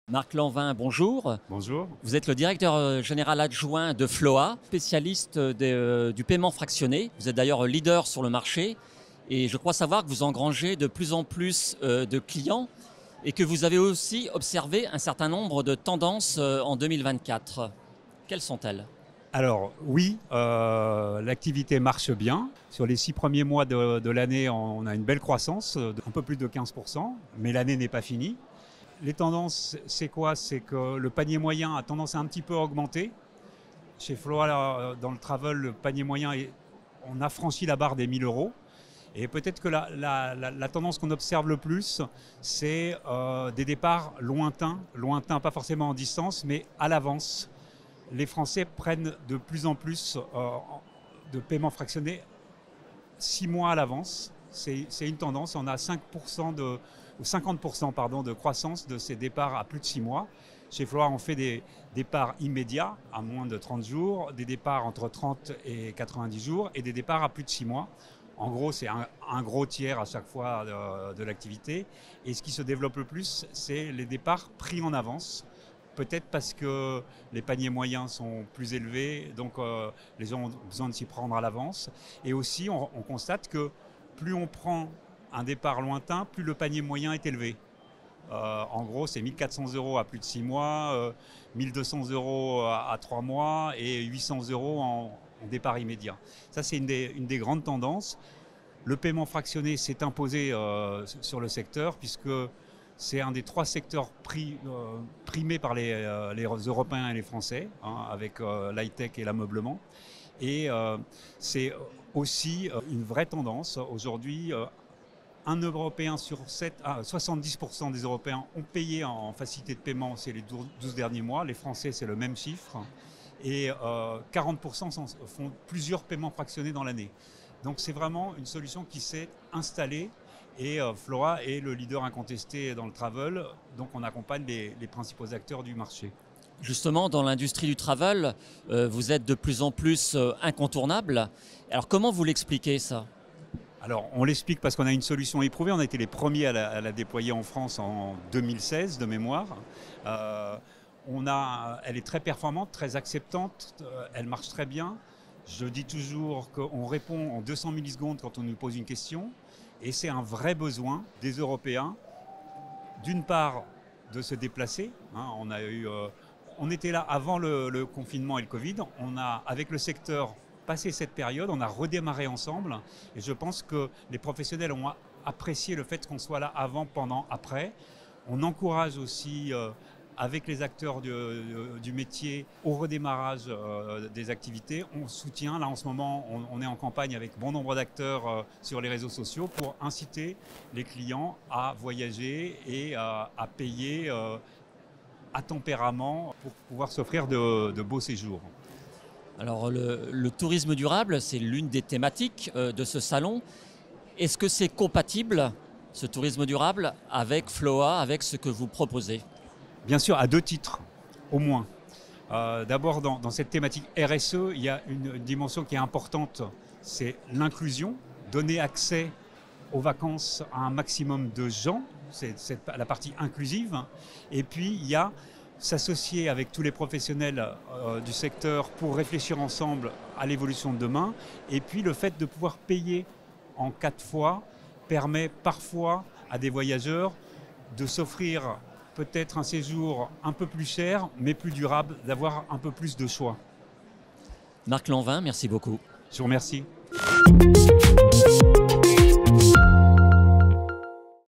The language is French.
Marc Lanvin, bonjour. Bonjour. Vous êtes le directeur général adjoint de Floa, spécialiste du paiement fractionné. Vous êtes d'ailleurs leader sur le marché et je crois savoir que vous engrangez de plus en plus de clients et que vous avez aussi observé un certain nombre de tendances en 2024. Quelles sont-elles ? Alors oui, l'activité marche bien. Sur les 6 premiers mois de l'année, on a une belle croissance, un peu plus de 15%, mais l'année n'est pas finie. Les tendances, c'est quoi? C'est que le panier moyen a tendance à un petit peu augmenter. Chez Floa, dans le travel, le panier moyen, on a franchi la barre des 1 000 euros. Et peut-être que la tendance qu'on observe le plus, c'est des départs lointains, pas forcément en distance, mais à l'avance. Les Français prennent de plus en plus de paiements fractionnés 6 mois à l'avance. C'est une tendance. On a 50% de croissance de ces départs à plus de 6 mois. Chez Floa, on fait des départs immédiats à moins de 30 jours, des départs entre 30 et 90 jours et des départs à plus de 6 mois. En gros, c'est un gros tiers à chaque fois de l'activité. Et ce qui se développe le plus, c'est les départs pris en avance. Peut-être parce que les paniers moyens sont plus élevés, donc les gens ont besoin de s'y prendre à l'avance. Et aussi, on constate que plus on prend un départ lointain, plus le panier moyen est élevé. En gros, c'est 1 400 euros à plus de 6 mois, 1 200 euros à 3 mois et 800 euros en départ immédiat. Ça, c'est une des grandes tendances. Le paiement fractionné s'est imposé sur le secteur puisque c'est un des 3 secteurs primés par les Européens et les Français, avec l'high-tech et l'ameublement. Et c'est aussi une vraie tendance. Aujourd'hui, un Européen sur 7, 70% des Européens ont payé en facilité de paiement ces 12 derniers mois. Les Français, c'est le même chiffre. Et 40% font plusieurs paiements fractionnés dans l'année. Donc c'est vraiment une solution qui s'est installée. Et Floa est le leader incontesté dans le travel, donc on accompagne les principaux acteurs du marché. Justement, dans l'industrie du travel, vous êtes de plus en plus incontournable. Alors comment vous l'expliquez ça ? Alors on l'explique parce qu'on a une solution éprouvée, on a été les premiers à la déployer en France en 2016 de mémoire. Elle est très performante, très acceptante, elle marche très bien. Je dis toujours qu'on répond en 200 millisecondes quand on nous pose une question. Et c'est un vrai besoin des Européens, d'une part, de se déplacer. On était là avant le confinement et le Covid. On a, avec le secteur, passé cette période. On a redémarré ensemble. Et je pense que les professionnels ont apprécié le fait qu'on soit là avant, pendant, après. On encourage aussi avec les acteurs du métier au redémarrage des activités. On soutient, là en ce moment, on est en campagne avec bon nombre d'acteurs sur les réseaux sociaux pour inciter les clients à voyager et à payer à tempérament pour pouvoir s'offrir de beaux séjours. Alors le tourisme durable, c'est l'une des thématiques de ce salon. Est-ce que c'est compatible, ce tourisme durable, avec Floa, avec ce que vous proposez ? Bien sûr, à 2 titres, au moins. D'abord, dans cette thématique RSE, il y a une dimension qui est importante, c'est l'inclusion, donner accès aux vacances à un maximum de gens, c'est la partie inclusive. Et puis, il y a s'associer avec tous les professionnels du secteur pour réfléchir ensemble à l'évolution de demain. Et puis, le fait de pouvoir payer en 4 fois permet parfois à des voyageurs de s'offrir peut-être un séjour un peu plus cher, mais plus durable, d'avoir un peu plus de choix. Marc Lanvin, merci beaucoup. Je vous remercie.